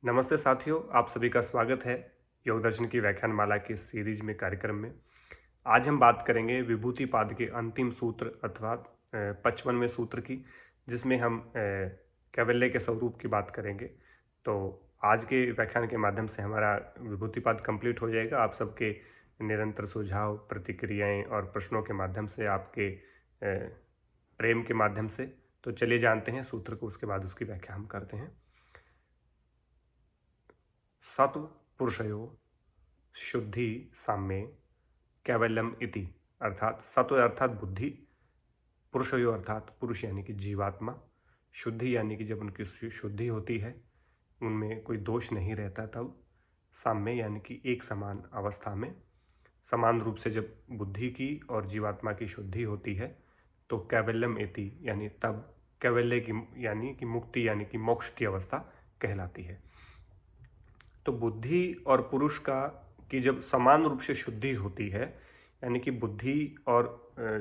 नमस्ते साथियों, आप सभी का स्वागत है योग दर्शन की व्याख्यानमाला की सीरीज में कार्यक्रम में। आज हम बात करेंगे विभूतिपाद के अंतिम सूत्र अर्थात 55वें सूत्र की, जिसमें हम कैवल्य के स्वरूप की बात करेंगे। तो आज के व्याख्यान के माध्यम से हमारा विभूतिपाद कंप्लीट हो जाएगा। आप सबके निरंतर सुझाव, प्रतिक्रियाएं और प्रश्नों के माध्यम से, आपके प्रेम के माध्यम से। तो चलिए जानते हैं सूत्र को, उसके बाद उसकी व्याख्या हम करते हैं। सत्व पुरुषयो शुद्धि साम्ये कैवल्यम इति, अर्थात सत्व अर्थात बुद्धि, पुरुषयो अर्थात पुरुष यानी कि जीवात्मा, शुद्धि यानी कि जब उनकी शुद्धि होती है, उनमें कोई दोष नहीं रहता, तब साम्य यानी कि एक समान अवस्था में, समान रूप से जब बुद्धि की और जीवात्मा की शुद्धि होती है, तो कैवल्यम इति यानी तब कैवल्य की यानी कि मुक्ति यानी कि मोक्ष की अवस्था कहलाती है। तो बुद्धि और पुरुष का की जब समान रूप से शुद्धि होती है, यानी कि बुद्धि और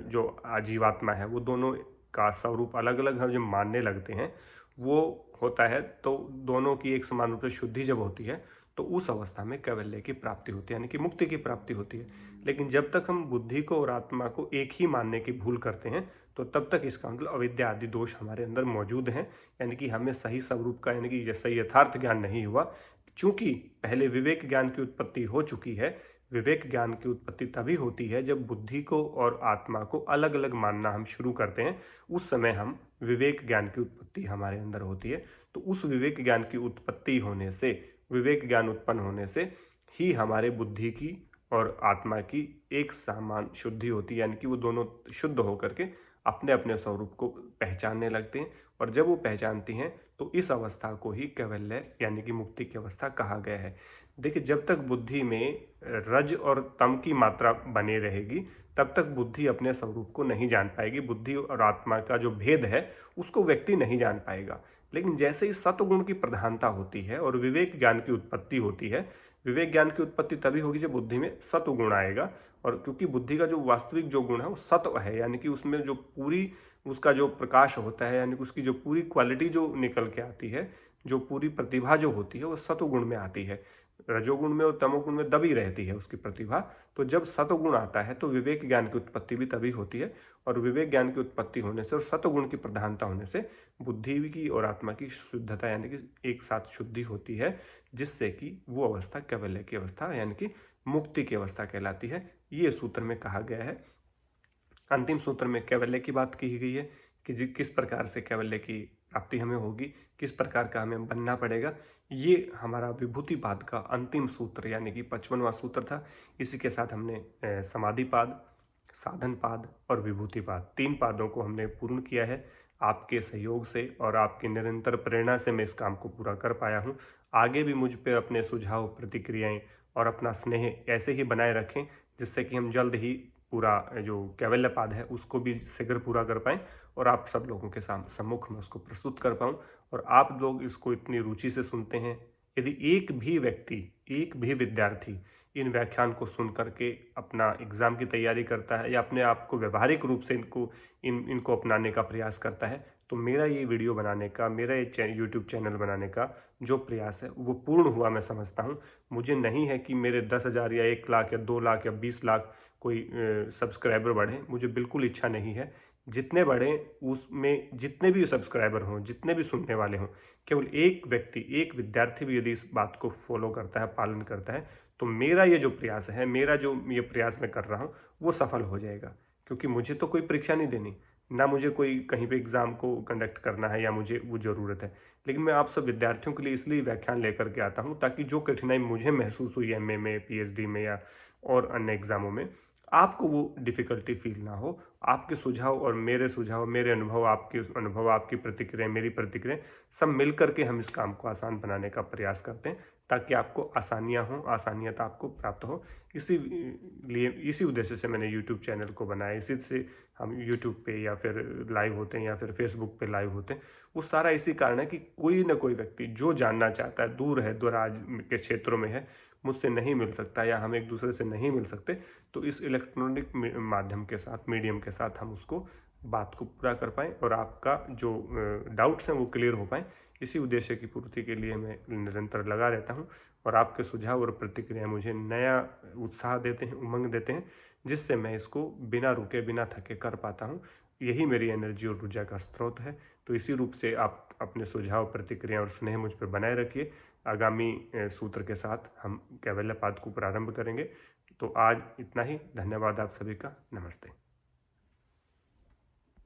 जो जीवात्मा है, वो दोनों का स्वरूप अलग अलग हम जब मानने लगते हैं, वो होता है। तो दोनों की एक समान रूप से शुद्धि जब होती है, तो उस अवस्था में कैवल्य की प्राप्ति होती है, यानी कि मुक्ति की प्राप्ति होती है। लेकिन जब तक हम बुद्धि को और आत्मा को एक ही मानने की भूल करते हैं, तो तब तक इसका मतलब अविद्या आदि दोष हमारे अंदर मौजूद हैं, यानी कि हमें सही स्वरूप का यानी कि सही यथार्थ ज्ञान नहीं हुआ। चूंकि पहले विवेक ज्ञान की उत्पत्ति हो चुकी है। विवेक ज्ञान की उत्पत्ति तभी होती है जब बुद्धि को और आत्मा को अलग अलग मानना हम शुरू करते हैं। उस समय हम विवेक ज्ञान की उत्पत्ति हमारे अंदर होती है। तो उस विवेक ज्ञान की उत्पत्ति होने से, विवेक ज्ञान उत्पन्न होने से ही हमारे बुद्धि की और आत्मा की एक समान शुद्धि होती है, यानी कि वो दोनों शुद्ध होकर के अपने अपने स्वरूप को पहचानने लगते हैं। और जब वो पहचानती हैं, तो इस अवस्था को ही कैवल्य यानी कि मुक्ति की अवस्था कहा गया है। देखिए, जब तक बुद्धि में रज और तम की मात्रा बनी रहेगी, तब तक बुद्धि अपने स्वरूप को नहीं जान पाएगी। बुद्धि और आत्मा का जो भेद है, उसको व्यक्ति नहीं जान पाएगा। लेकिन जैसे ही सत्वगुण की प्रधानता होती है और विवेक ज्ञान की उत्पत्ति होती है, विवेक ज्ञान की उत्पत्ति तभी होगी जब बुद्धि में सत्वगुण आएगा। और क्योंकि बुद्धि का जो वास्तविक जो गुण है वो सत्व है, यानी कि उसमें जो पूरी उसका जो प्रकाश होता है, यानी कि उसकी जो पूरी क्वालिटी जो निकल के आती है, जो पूरी प्रतिभा जो होती है, वो सत्वगुण में आती है। रजोगुण में और तमोगुण में दबी रहती है उसकी प्रतिभा। तो जब सत्वगुण आता है, तो विवेक ज्ञान की उत्पत्ति भी तभी होती है। और विवेक ज्ञान की उत्पत्ति होने से और सत्वगुण की प्रधानता होने से बुद्धि की और आत्मा की शुद्धता यानी कि एक साथ शुद्धि होती है, जिससे कि वो अवस्था कैवल्य की अवस्था यानी कि मुक्ति की अवस्था कहलाती है। ये सूत्र में कहा गया है। अंतिम सूत्र में कैवल्य की बात की गई है कि किस प्रकार से कैवल्य की प्राप्ति हमें होगी, किस प्रकार का हमें बनना पड़ेगा। ये हमारा विभूतिपाद का अंतिम सूत्र यानी कि 55वां सूत्र था। इसी के साथ हमने समाधिपाद, साधनपाद और विभूतिपाद, 3 पादों को हमने पूर्ण किया है। आपके सहयोग से और आपकी निरंतर प्रेरणा से मैं इस काम को पूरा कर पाया हूँ। आगे भी मुझ पे अपने सुझाव, प्रतिक्रियाएं और अपना स्नेह ऐसे ही बनाए रखें, जिससे कि हम जल्द ही पूरा जो कैवल्य पाद है उसको भी शीघ्र पूरा कर पाएँ और आप सब लोगों के सम्मुख में उसको प्रस्तुत कर पाऊँ। और आप लोग इसको इतनी रुचि से सुनते हैं। यदि एक भी व्यक्ति, एक भी विद्यार्थी इन व्याख्यान को सुन करके अपना एग्ज़ाम की तैयारी करता है या अपने आप को व्यवहारिक रूप से इनको अपनाने का प्रयास करता है, तो मेरा ये वीडियो बनाने का, मेरा ये यूट्यूब चैनल बनाने का जो प्रयास है वो पूर्ण हुआ मैं समझता हूँ। मुझे नहीं है कि मेरे 10,000 या 1 लाख या 2 लाख या 20 लाख कोई सब्सक्राइबर बढ़े, मुझे बिल्कुल इच्छा नहीं है। जितने बढ़ें उसमें जितने भी सब्सक्राइबर हों, जितने भी सुनने वाले हों, केवल एक व्यक्ति, एक विद्यार्थी भी यदि इस बात को फॉलो करता है, पालन करता है, तो मेरा ये जो प्रयास है, मेरा जो ये प्रयास मैं कर रहा हूँ, वो सफल हो जाएगा। क्योंकि मुझे तो कोई परीक्षा नहीं देनी, ना मुझे कोई कहीं पे एग्ज़ाम को कंडक्ट करना है या मुझे वो ज़रूरत है। लेकिन मैं आप सब विद्यार्थियों के लिए इसलिए व्याख्यान लेकर के आता हूँ, ताकि जो कठिनाई मुझे महसूस हुई एमए में, पीएचडी में या और अन्य एग्ज़ामों में, आपको वो डिफ़िकल्टी फ़ील ना हो। आपके सुझाव और मेरे सुझाव, मेरे अनुभव, आपके अनुभव, आपकी प्रतिक्रिया, मेरी प्रतिक्रिया, सब मिल कर के हम इस काम को आसान बनाने का प्रयास करते हैं, ताकि आपको आसानियाँ हों, आसानियत आपको प्राप्त हो। इसी लिए, इसी उद्देश्य से मैंने यूट्यूब चैनल को बनाया। इसी से हम यूट्यूब पे या फिर लाइव होते हैं या फिर फेसबुक पे लाइव होते हैं। वो सारा इसी कारण है कि कोई ना कोई व्यक्ति जो जानना चाहता है, दूर है, दराज के क्षेत्रों में है, मुझसे नहीं मिल सकता या हम एक दूसरे से नहीं मिल सकते, तो इस इलेक्ट्रॉनिक माध्यम के साथ, मीडियम के साथ हम उसको बात को पूरा कर पाएँ और आपका जो डाउट्स हैं वो क्लियर हो पाएँ। इसी उद्देश्य की पूर्ति के लिए मैं निरंतर लगा रहता हूँ और आपके सुझाव और प्रतिक्रिया मुझे नया उत्साह देते हैं, उमंग देते हैं, जिससे मैं इसको बिना रुके बिना थके कर पाता हूँ। यही मेरी एनर्जी और ऊर्जा का स्रोत है। तो इसी रूप से आप अपने सुझाव, प्रतिक्रिया और स्नेह मुझ पर बनाए रखिए। आगामी सूत्र के साथ हम कैवल्यपाद को प्रारंभ करेंगे। तो आज इतना ही। धन्यवाद आप सभी का। नमस्ते।